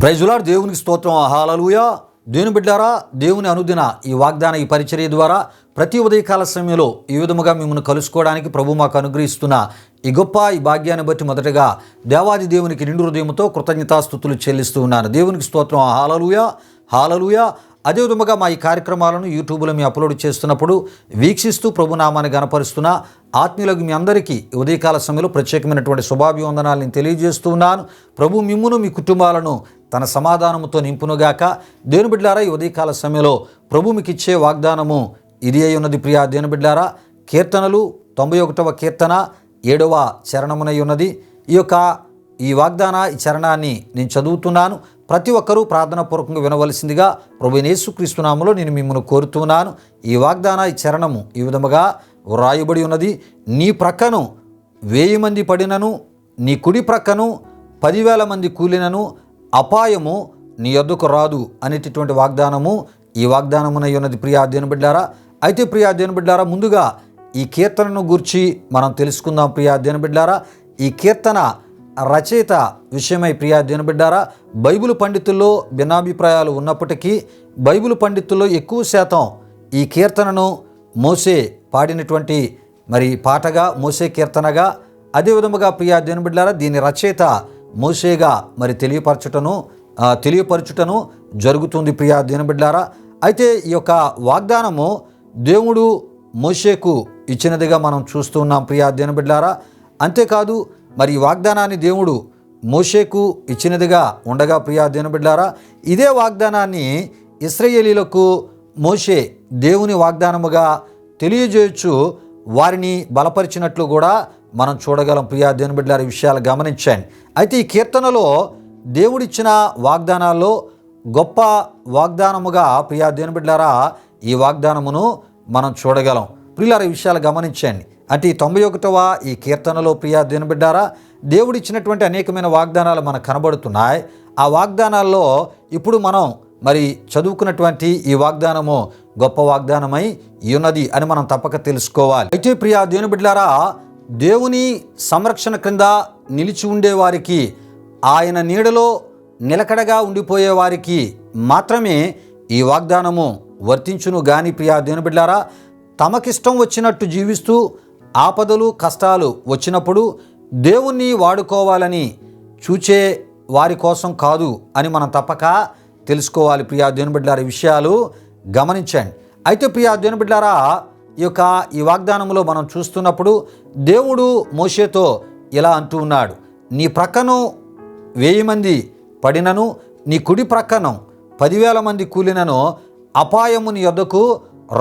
Praise the lord. దేవునికి స్తోత్రం. హల్లెలూయా. దేవుని బిడ్డారా, దేవుని అనుదిన ఈ వాగ్దాన ఈ పరిచర్య ద్వారా ప్రతి ఉదయకాల సమయంలో ఈ విధముగా మిమ్మల్ని కలుసుకోవడానికి ప్రభు మాకు అనుగ్రహిస్తున్న ఈ గొప్ప ఈ భాగ్యాన్ని బట్టి మొదటగా దేవాది దేవునికి నిండు హృదయంతో కృతజ్ఞతాస్తుతులు చెల్లిస్తూ ఉన్నాను. దేవునికి స్తోత్రం. హల్లెలూయా, హల్లెలూయా. అదే విధముగా మా ఈ కార్యక్రమాలను యూట్యూబ్లో మేము అప్లోడ్ చేస్తున్నప్పుడు వీక్షిస్తూ ప్రభునామాన్ని గణపరుస్తున్న ఆత్మీయులకు మీ అందరికీ ఉదయకాల సమయంలో ప్రత్యేకమైనటువంటి శుభాభివందనాలు నేను తెలియజేస్తూ ఉన్నాను. ప్రభు మిమ్మును మీ కుటుంబాలను తన సమాధానముతో నింపునుగాక. దేవుని బిడ్డారా, ఈ ఉదయకాల సమయంలో ప్రభు మీకు ఇచ్చే వాగ్దానము ఇది అయి ఉన్నది. ప్రియా దేవుని బిడ్డారా, కీర్తనలు 91వ కీర్తన 7వ చరణమునై ఉన్నది. ఈ వాగ్దాన ఈ చరణాన్ని నేను చదువుతున్నాను. ప్రతి ఒక్కరూ ప్రార్థనాపూర్వకంగా వినవలసిందిగా ప్రభు యేసుక్రీస్తు నామములో నేను మిమ్మల్ని కోరుతున్నాను. ఈ వాగ్దాన ఈ చరణము ఈ విధముగా వ్రాయబడి ఉన్నది. నీ ప్రక్కను 1000 మంది పడినను, నీ కుడి ప్రక్కను 10,000 మంది కూలినను అపాయము నీ యొద్దకు రాదు అనేటటువంటి వాగ్దానము ఈ వాగ్దానమునై ఉన్నది. ప్రియా దేవుని బిడ్డారా, అయితే ప్రియా దేవుని బిడ్డారా, ముందుగా ఈ కీర్తనను గూర్చి మనం తెలుసుకుందాం. ప్రియా దేవుని బిడ్డారా, ఈ కీర్తన రచయిత విషయమై ప్రియా దేవుని బిడ్డారా, బైబిల్ పండితుల్లో భిన్నాభిప్రాయాలు ఉన్నప్పటికీ బైబిల్ పండితుల్లో ఎక్కువ శాతం ఈ కీర్తనను మోసే పాడినటువంటి పాటగా, మోసే కీర్తనగా, అదేవిధముగా ప్రియా దేవుని బిడ్డారా, దీని రచయిత మోసేగా తెలియపరచుటను జరుగుతుంది. ప్రియా దేవుని బిడ్డారా, అయితే ఈ యొక్క వాగ్దానము దేవుడు మోషేకు ఇచ్చినదిగా మనం చూస్తూ ఉన్నాం. ప్రియా దేవుని బిడ్డారా, అంతేకాదు ఈ వాగ్దానాన్ని దేవుడు మోషేకు ఇచ్చినదిగా ఉండగా ప్రియా దేవుని బిడ్డారా, ఇదే వాగ్దానాన్ని ఇశ్రాయేలీయులకు మోషే దేవుని వాగ్దానముగా తెలియజేయచ్చు వారిని బలపరిచినట్లు కూడా మనం చూడగలం. ప్రియా దేవుని బిడ్డలారా, ఈ విషయాలు గమనించండి. అయితే ఈ కీర్తనలో దేవుడిచ్చిన వాగ్దానాల్లో గొప్ప వాగ్దానముగా ప్రియా దేవుని బిడ్డలారా ఈ వాగ్దానమును మనం చూడగలం. ప్రియులారా, ఈ విషయాలు గమనించండి. అంటే ఈ 91వ ఈ కీర్తనలో ప్రియా దేవుని బిడ్డారా, దేవుడిచ్చినటువంటి అనేకమైన వాగ్దానాలు మనకు కనబడుతున్నాయి. ఆ వాగ్దానాల్లో ఇప్పుడు మనం చదువుకున్నటువంటి ఈ వాగ్దానము గొప్ప వాగ్దానమై ఉన్నది అని మనం తప్పక తెలుసుకోవాలి. అయితే ప్రియా దేవుని బిడ్డలారా, దేవుని సంరక్షణ క్రింద నిలిచి ఉండేవారికి, ఆయన నీడలో నిలకడగా ఉండిపోయే వారికి మాత్రమే ఈ వాగ్దానము వర్తించును గాని ప్రియా దేవుని బిడ్డలారా, తమకిష్టం వచ్చినట్టు జీవిస్తూ ఆపదలు కష్టాలు వచ్చినప్పుడు దేవుణ్ణి వాడుకోవాలని చూచే వారి కోసం కాదు అని మనం తప్పక తెలుసుకోవాలి. ప్రియా దేవుని బిడ్డలారా, ఈ విషయాలు గమనించండి. అయితే ప్రియా దేవుని బిడ్డలారా, ఈ వాగ్దానంలో మనం చూస్తున్నప్పుడు దేవుడు మోషేతో ఇలా అంటూ ఉన్నాడు, నీ ప్రక్కను 1000 మంది పడినను, నీ కుడి ప్రక్కను 10,000 మంది కూలినను అపాయము నీ యొద్దకు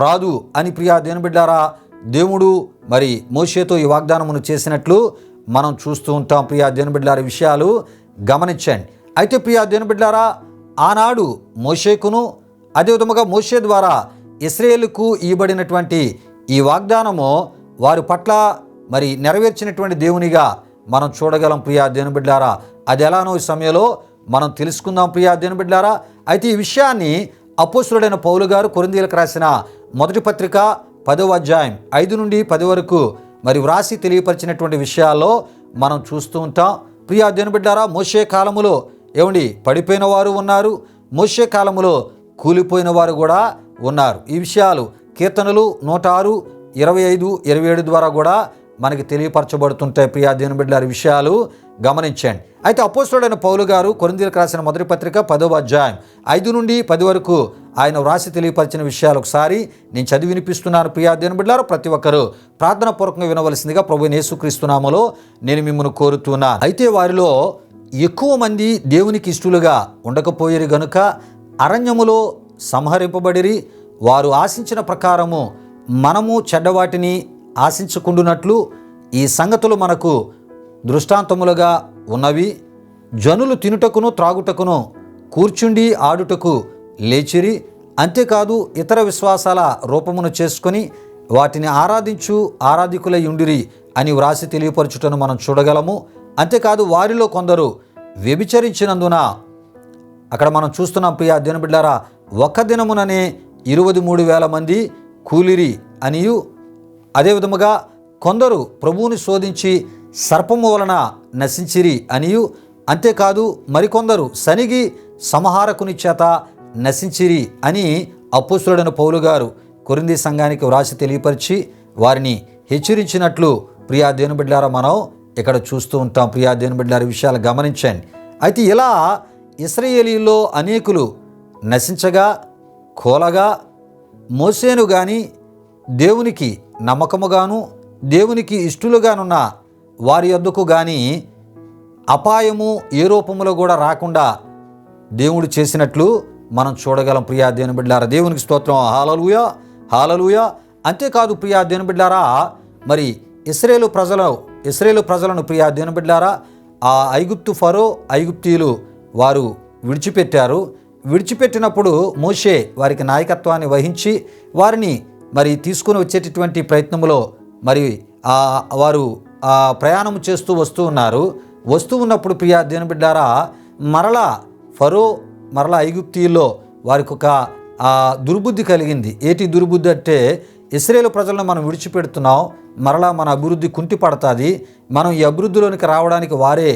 రాదు అని ప్రియా దేవుని బిడ్డలారా దేవుడు మోషేతో ఈ వాగ్దానమును చేసినట్లు మనం చూస్తూ ఉంటాం. ప్రియా దేవుని బిడ్డలారా, విషయాలు గమనించండి. అయితే ప్రియా దేవుని బిడ్డలారా, ఆనాడు మోషేకును అదేవిధముగా మోషే ద్వారా ఇశ్రాయేలుకు ఇవ్వబడినటువంటి ఈ వాగ్దానము వారి పట్ల నెరవేర్చినటువంటి దేవునిగా మనం చూడగలం. ప్రియా దేవుని బిడ్డలారా, అది ఎలానో ఈ సమయంలో మనం తెలుసుకుందాం. ప్రియా దేవుని బిడ్డలారా, అయితే ఈ విషయాన్ని అపోస్తలుడైన పౌలు గారు కొరింథీయులకు రాసిన మొదటి పత్రిక 10వ అధ్యాయం 5 నుండి 10 వరకు వ్రాసి తెలియపరిచినటువంటి విషయాల్లో మనం చూస్తూ ఉంటాం. ప్రియా దేవుని బిడ్డలారా, మోషే కాలములో పడిపోయిన వారు ఉన్నారు, మోషే కాలములో కూలిపోయిన వారు కూడా ఉన్నారు. ఈ విషయాలు కీర్తనలు 106, 25, 27 ద్వారా కూడా మనకి తెలియపరచబడుతుంటాయి. ప్రియా దేవుని బిడ్డలారా, విషయాలు గమనించండి. అయితే అపోస్తలుడైన పౌలు గారు కొరింథీయులకు రాసిన మొదటి పత్రిక 10వ అధ్యాయం 5 నుండి 10 వరకు ఆయన వ్రాసి తెలియపరిచిన విషయాలు ఒకసారి నేను చదివి వినిపిస్తున్నాను. ప్రియా దేవుని బిడ్డలారా, ప్రతి ఒక్కరూ ప్రార్థన పూర్వకంగా వినవలసిందిగా ప్రభు యేసుక్రీస్తు నామములో నేను మిమ్మల్ని కోరుతున్నాను. అయితే వారిలో ఎక్కువ మంది దేవునికి ఇష్టలుగా ఉండకపోయేరు గనుక అరణ్యములో సంహరింపబడిరి. వారు ఆశించిన ప్రకారము మనము చెడ్డవాటిని ఆశించకుండునట్లు ఈ సంగతులు మనకు దృష్టాంతములుగా ఉన్నవి. జనులు తినుటకును త్రాగుటకును కూర్చుండి ఆడుటకు లేచిరి. అంతేకాదు ఇతర విశ్వాసాల రూపమును చేసుకొని వాటిని ఆరాధికులై ఉండిరి అని వ్రాసి తెలియపరచుటను మనం చూడగలము. అంతేకాదు వారిలో కొందరు వ్యభిచరించినందున అక్కడ మనం చూస్తున్నాం. ప్రియా దేవుని బిడ్డలారా, ఒక్క దినముననే 23,000 మంది కూలిరి అనియు, అదేవిధముగా కొందరు ప్రభువుని శోధించి సర్పము వలన నశించిరి అనియు, అంతేకాదు మరికొందరు సనిగి సంహారకుని చేత నశించిరి అని అపోస్తలుడైన పౌలు గారు కొరింథీ సంఘానికి వ్రాసి తెలియపరిచి వారిని హెచ్చరించినట్లు ప్రియా దేవుని బిడ్డలారా మనం ఇక్కడ చూస్తూ ఉంటాం. ప్రియా దేవుని బిడ్డలారా విషయాలు గమనించండి. అయితే ఇలా ఇశ్రాయేలీయుల్లో అనేకులు నశించగా కోలగా మోసేను గాని దేవునికి నమ్మకముగాను దేవునికి ఇష్టలుగానున్న వారి యొద్దకు గాని అపాయము ఏ రూపంలో కూడా రాకుండా దేవుడు చేసినట్లు మనం చూడగలం. ప్రియా దేవుని బిడ్డలారా దేవునికి స్తోత్రం. హల్లెలూయా హల్లెలూయా. అంతేకాదు ప్రియా దేవుని బిడ్డలారా మరి ఇశ్రాయేలు ప్రజలను ప్రియా దేవుని బిడ్డలారా ఆ ఐగుప్తు ఫరో ఐగుప్తీయులు వారు విడిచిపెట్టారు. విడిచిపెట్టినప్పుడు మోషే వారికి నాయకత్వాన్ని వహించి వారిని మరి తీసుకుని వచ్చేటటువంటి ప్రయత్నంలో మరి వారు ప్రయాణం చేస్తూ వస్తూ ఉన్నారు. వస్తూ ఉన్నప్పుడు ప్రియా దేవుని బిడ్డలారా మరలా ఫరో మరలా ఐగుప్తీయుల్లో వారికి ఒక దుర్బుద్ధి కలిగింది. ఏటి దుర్బుద్ధి అంటే ఇశ్రాయేలు ప్రజలను మనం విడిచిపెడుతున్నాం, మరలా మన అభివృద్ధి కుంటి పడుతుంది, మనం ఈ అభివృద్ధిలోనికి రావడానికి వారే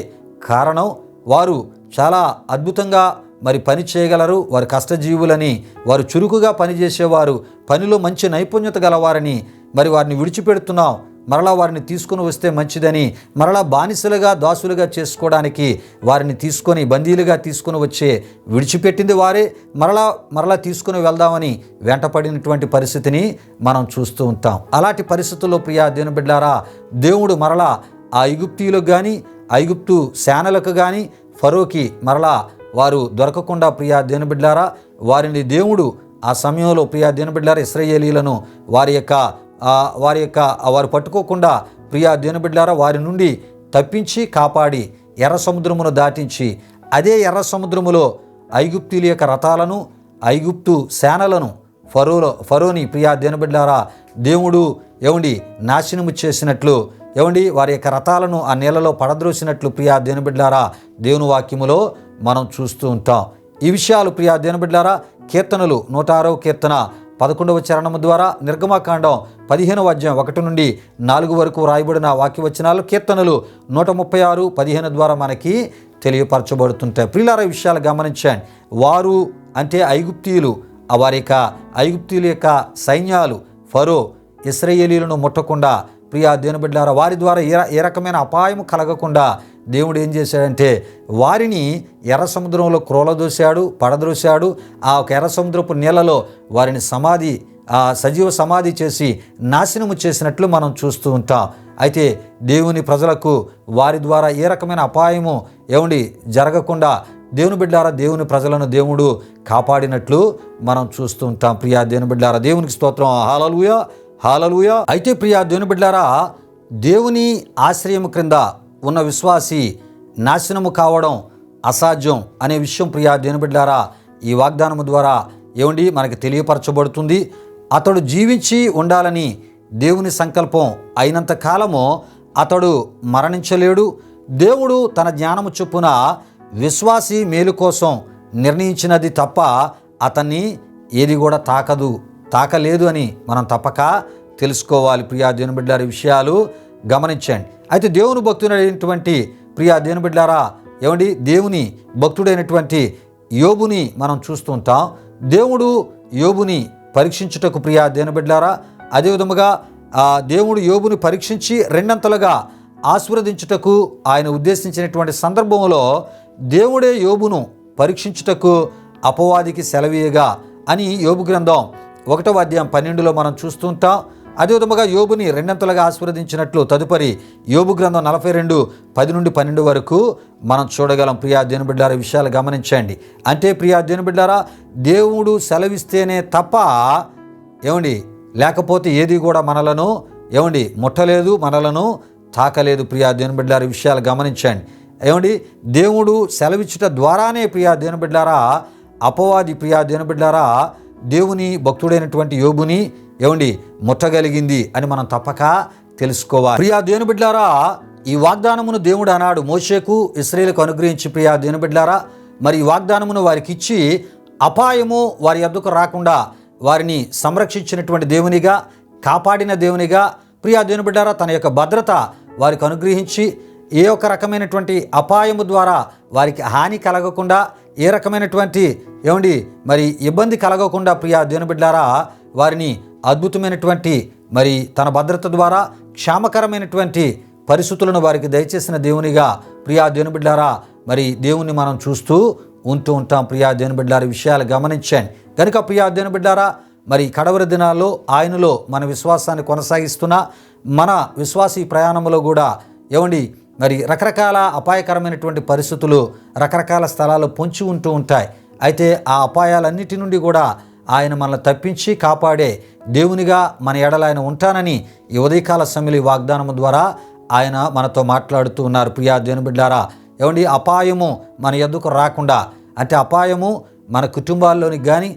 కారణం, వారు చాలా అద్భుతంగా మరి పని చేయగలరు, వారు కష్టజీవులని, వారు చురుకుగా పనిచేసేవారు, పనిలో మంచి నైపుణ్యత గలవారని మరి వారిని విడిచిపెడుతున్నాం, మరలా వారిని తీసుకుని వస్తే మంచిదని మరలా బానిసలుగా దాసులుగా చేసుకోవడానికి వారిని తీసుకొని బందీలుగా తీసుకుని వచ్చే విడిచిపెట్టింది వారే, మరలా తీసుకుని వెళ్దామని వెంటపడినటువంటి పరిస్థితిని మనం చూస్తూ ఉంటాం. అలాంటి పరిస్థితుల్లో ప్రియా దేవుని బిడ్డలారా దేవుడు మరలా ఆ ఐగుప్తీయులకు కానీ ఐగుప్తు సేనలకు కానీ ఫరోకి మరలా వారు దొరకకుండా ప్రియా దేవుని బిడ్డలారా వారిని దేవుడు ఆ సమయంలో ప్రియా దేవుని బిడ్డలారా ఇశ్రాయేలీయులను వారు పట్టుకోకుండా ప్రియా దేవుని బిడ్డలారా వారి నుండి తప్పించి కాపాడి ఎర్ర సముద్రమును దాటించి అదే ఎర్ర సముద్రములో ఐగుప్తీయుల యొక్క రథాలను ఐగుప్తు సేనలను ఫరోని ప్రియా దేవుని బిడ్డలారా దేవుడు నాశనము చేసినట్లు వారి యొక్క రథాలను ఆ నీళ్ళలో పడద్రోసినట్లు ప్రియా దేవుని బిడ్డలారా దేవుని వాక్యములో మనం చూస్తూ ఉంటాం. ఈ విషయాలు ప్రియా దేవుని బిడ్డలారా కీర్తనలు 106వ కీర్తన 11వ చరణము ద్వారా నిర్గమకాండం 15వ అధ్యాయం 1 నుండి 4 వరకు రాయబడిన వాక్యవచనాలు కీర్తనలు 136:15 ద్వారా మనకి తెలియపరచబడుతుంటాయి. ప్రియులారా విషయాలు గమనించండి. వారు అంటే ఐగుప్తీయులు ఐగుప్తీయుల యొక్క సైన్యాలు ఫరో ఇశ్రాయేలీయులను ముట్టకుండా ప్రియా దేవుని బిడ్డలారా వారి ద్వారా ఏ రకమైన అపాయం కలగకుండా దేవుడు ఏం చేశాడంటే వారిని ఎర్ర సముద్రంలో క్రోలదోశాడు, పడద్రోశాడు. ఆ ఒక ఎర్ర సముద్రపు నీళ్ళలో వారిని సజీవ సమాధి చేసి నాశనము చేసినట్లు మనం చూస్తూ ఉంటాం. అయితే దేవుని ప్రజలకు వారి ద్వారా ఏ రకమైన అపాయము జరగకుండా దేవుని బిడ్డలారా దేవుని ప్రజలను దేవుడు కాపాడినట్లు మనం చూస్తూ ఉంటాం. ప్రియా దేవుని బిడ్డలారా దేవునికి స్తోత్రం. హల్లెలూయా హల్లెలూయా. అయితే ప్రియా దేవుని బిడ్డలారా దేవుని ఆశ్రయం క్రింద ఉన్న విశ్వాసి నాశనము కావడం అసాధ్యం అనే విషయం ప్రియా దేవుని బిడ్డలారా ఈ వాగ్దానము ద్వారా మనకి తెలియపరచబడుతుంది. అతడు జీవించి ఉండాలని దేవుని సంకల్పం అయినంత కాలము అతడు మరణించలేడు. దేవుడు తన జ్ఞానము చొప్పున విశ్వాసి మేలు కోసం నిర్ణయించినది తప్ప అతన్ని ఏది కూడా తాకలేదు అని మనం తప్పక తెలుసుకోవాలి. ప్రియా దేవుని బిడ్డలారా విషయాలు గమనించండి. అయితే దేవుని భక్తుడైనటువంటి ప్రియా దేవుని బిడ్డలారా దేవుని భక్తుడైనటువంటి యోబుని మనం చూస్తూ ఉంటాం. దేవుడు యోబుని పరీక్షించుటకు ప్రియా దేవుని బిడ్డలారా అదేవిధముగా దేవుడు యోబుని పరీక్షించి రెండంతలుగా ఆశీర్వదించుటకు ఆయన ఉద్దేశించినటువంటి సందర్భంలో దేవుడే యోబును పరీక్షించుటకు అపవాదికి సెలవీయగా అని యోబు గ్రంథం 1వ అధ్యాయం 12లో మనం చూస్తుంటాం. అదేవిధముగా యోబుని రెండంతలుగా ఆశీర్వదించినట్లు తదుపరి యోబు గ్రంథం 42:10 నుండి 12 వరకు మనం చూడగలం. ప్రియా దేవుని బిడ్డలారా విషయాలు గమనించండి. అంటే ప్రియా దేవుని బిడ్డలారా దేవుడు సెలవిస్తేనే తప్ప లేకపోతే ఏది కూడా మనలను ముట్టలేదు, మనలను తాకలేదు. ప్రియా దేవుని బిడ్డలారా విషయాలు గమనించండి. దేవుడు సెలవిచ్చుట ద్వారానే ప్రియా దేవుని బిడ్డలారా అపవాది ప్రియా దేవుని బిడ్డలారా దేవుని భక్తుడైనటువంటి యోబుని ముట్టగలిగింది అని మనం తప్పక తెలుసుకోవాలి. ప్రియా దేవుని బిడ్డలారా ఈ వాగ్దానమును దేవుడు అన్నాడు మోషేకు ఇశ్రాయేలుకు అనుగ్రహించి ప్రియా దేవుని బిడ్డలారా మరి ఈ వాగ్దానమును వారికి ఇచ్చి అపాయము వారి యొద్దకు రాకుండా వారిని సంరక్షించినటువంటి దేవునిగా కాపాడిన దేవునిగా ప్రియా దేవుని బిడ్డలారా తన యొక్క భద్రత వారికి అనుగ్రహించి ఏ ఒక్క రకమైనటువంటి అపాయము ద్వారా వారికి హాని కలగకుండా, ఏ రకమైనటువంటి మరి ఇబ్బంది కలగకుండా ప్రియా దేవుని బిడ్డలారా వారిని అద్భుతమైనటువంటి మరి తన భద్రత ద్వారా క్షేమకరమైనటువంటి పరిస్థితులను వారికి దయచేసిన దేవునిగా ప్రియా దేవుని బిడ్డలారా మరి దేవుణ్ణి మనం చూస్తూ ఉంటూ ఉంటాం. ప్రియా దేవుని బిడ్డలారా విషయాలు గమనించండి. కనుక ప్రియా దేవుని బిడ్డలారా మరి కడవరి దినాల్లో ఆయనలో మన విశ్వాసాన్ని కొనసాగిస్తున్న మన విశ్వాసీ ప్రయాణంలో కూడా మరి రకరకాల అపాయకరమైనటువంటి పరిస్థితులు రకరకాల స్థలాల్లో పొంచి ఉంటూ ఉంటాయి. అయితే ఆ అపాయాలన్నిటి నుండి కూడా ఆయన మనల్ని తప్పించి కాపాడే దేవునిగా మన ఎడల ఆయన ఉంటానని ఈ ఉదయకాల సమయంలో వాగ్దానం ద్వారా ఆయన మనతో మాట్లాడుతూ ఉన్నారు. ప్రియా దేవుని బిడ్డలారా అపాయము మన ఎద్దుకు రాకుండా, అంటే అపాయము మన కుటుంబాల్లోనికి కానీ,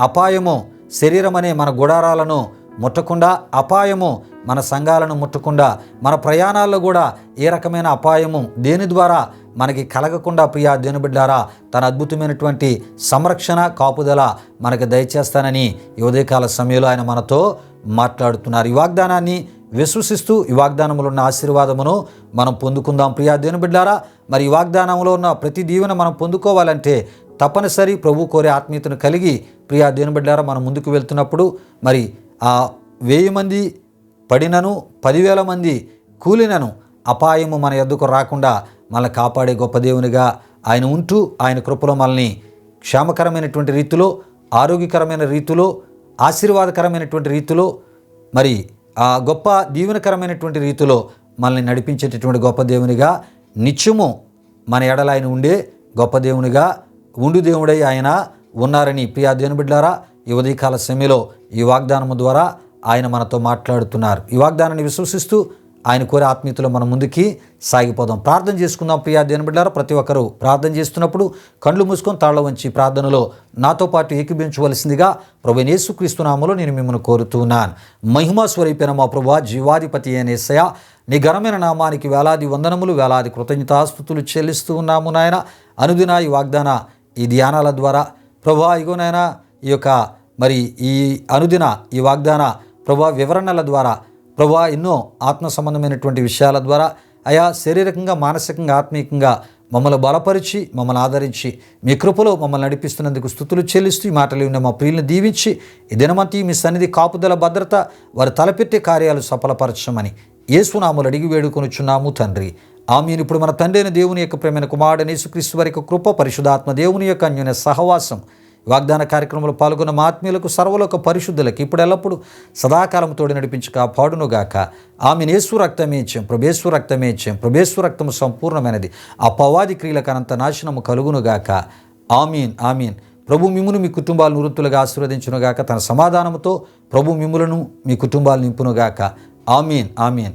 అపాయము శరీరం అనే మన గుడారాలను ముట్టకుండా, అపాయము మన సంఘాలను ముట్టకుండా, మన ప్రయాణాల్లో కూడా ఏ రకమైన అపాయము దేని ద్వారా మనకి కలగకుండా ప్రియా దేవుని బిడ్డలారా తన అద్భుతమైనటువంటి సంరక్షణ కాపుదల మనకు దయచేస్తానని ఈ ఉదయకాల సమయంలో ఆయన మనతో మాట్లాడుతున్నారు. ఈ వాగ్దానాన్ని విశ్వసిస్తూ ఈ వాగ్దానంలో ఉన్న ఆశీర్వాదమును మనం పొందుకుందాం. ప్రియా దేవుని బిడ్డలారా మరి ఈ వాగ్దానంలో ఉన్న ప్రతి దీవెన మనం పొందుకోవాలంటే తప్పనిసరి ప్రభు కోరే ఆత్మీయతను కలిగి ప్రియా దేవుని బిడ్డలారా మనం ముందుకు వెళ్తున్నప్పుడు మరి ఆ 1000 మంది పడినను 10,000 మంది కూలినను అపాయము మన ఎద్దుకు రాకుండా మనల్ని కాపాడే గొప్ప దేవునిగా ఆయన ఉంటూ ఆయన కృపలో మనల్ని క్షేమకరమైనటువంటి రీతిలో, ఆరోగ్యకరమైన రీతిలో, ఆశీర్వాదకరమైనటువంటి రీతిలో, మరి ఆ గొప్ప దీవెనకరమైనటువంటి రీతిలో మనల్ని నడిపించేటటువంటి గొప్ప దేవునిగా నిత్యము మన ఎడల ఆయన ఉండే గొప్ప దేవునిగా ఉండు దేవుడై ఆయన ఉన్నారని ప్రియా దేవుని బిడ్డలారా ఈ ఉదయకాల సమయంలో ఈ వాగ్దానము ద్వారా ఆయన మనతో మాట్లాడుతున్నారు. ఈ వాగ్దానాన్ని విశ్వసిస్తూ ఆయన కోరే ఆత్మీయతలో మనం ముందుకి సాగిపోదాం. ప్రార్థన చేసుకుందాం. ప్రియా దేవుని బిడ్డలారా ప్రతి ఒక్కరూ ప్రార్థన చేస్తున్నప్పుడు కళ్ళు మూసుకొని తాళ్ళ వంచి ప్రార్థనలో నాతో పాటు ఏకీభవించవలసిందిగా ప్రభువైన యేసుక్రీస్తు నామములో నేను మిమ్మల్ని కోరుతున్నాను. మహిమా స్వరూపైన మా ప్రభువా, జీవాధిపతి అయిన యేసయ్యా, నీ ఘనమైన నామానికి వేలాది వందనములు, వేలాది కృతజ్ఞతాస్తుతులు చెల్లిస్తూ ఉన్నాము నాయన. అనుదిన ఈ వాగ్దాన ఈ ధ్యానాల ద్వారా ప్రభువా ఇగో నాయన ఈ యొక్క మరి ఈ అనుదిన ఈ వాగ్దాన ప్రభువా వివరణల ద్వారా ప్రభువా ఎన్నో ఆత్మ సంబంధమైనటువంటి విషయాల ద్వారా అయా శారీరకంగా, మానసికంగా, ఆత్మీయంగా మమ్మల్ని బలపరిచి మమ్మల్ని ఆదరించి మీ కృపలో మమ్మల్ని నడిపిస్తున్నందుకు స్తుతులు చెల్లిస్తూ ఈ మాటలు ఉన్న మా ప్రియులను దీవించి ఈ దినమంతి మీ సన్నిధి కాపుదల భద్రత వారు తలపెట్టే కార్యాలు సఫలపరచమని యేసునామములో అడిగి వేడుకొనుచున్నాము తండ్రి. ఆమేన్. ఇప్పుడు మన తండ్రి అయిన దేవుని యొక్క ప్రేమైన కుమారుడైన యేసుక్రీస్తు వారి యొక్క కృప, పరిశుద్ధాత్మ దేవుని యొక్క అన్యోన్య సహవాసం వాగ్దాన కార్యక్రమంలో పాల్గొన్న మా ఆత్మీయులకు సర్వలోక పరిశుద్ధులకు ఇప్పుడు ఎల్లప్పుడు సదాకాలం తోడి నడిపించక పాడునుగాక. ఆమెను యేసు రక్తమే ఇచ్చాం, ప్రభేశ్వర రక్తమే ఇచ్చాం, ప్రభేశ్వర రక్తము సంపూర్ణమైనది, అపవాది క్రియలకు అనంత నాశనము కలుగునుగాక. ఆమీన్, ఆమీన్. ప్రభు మిమ్మును మీ కుటుంబాలను వృత్తులుగా ఆశీర్వదించునుగాక. తన సమాధానముతో ప్రభు మిమ్ములను మీ కుటుంబాలు నింపునుగాక. ఆమీన్, ఆమీన్.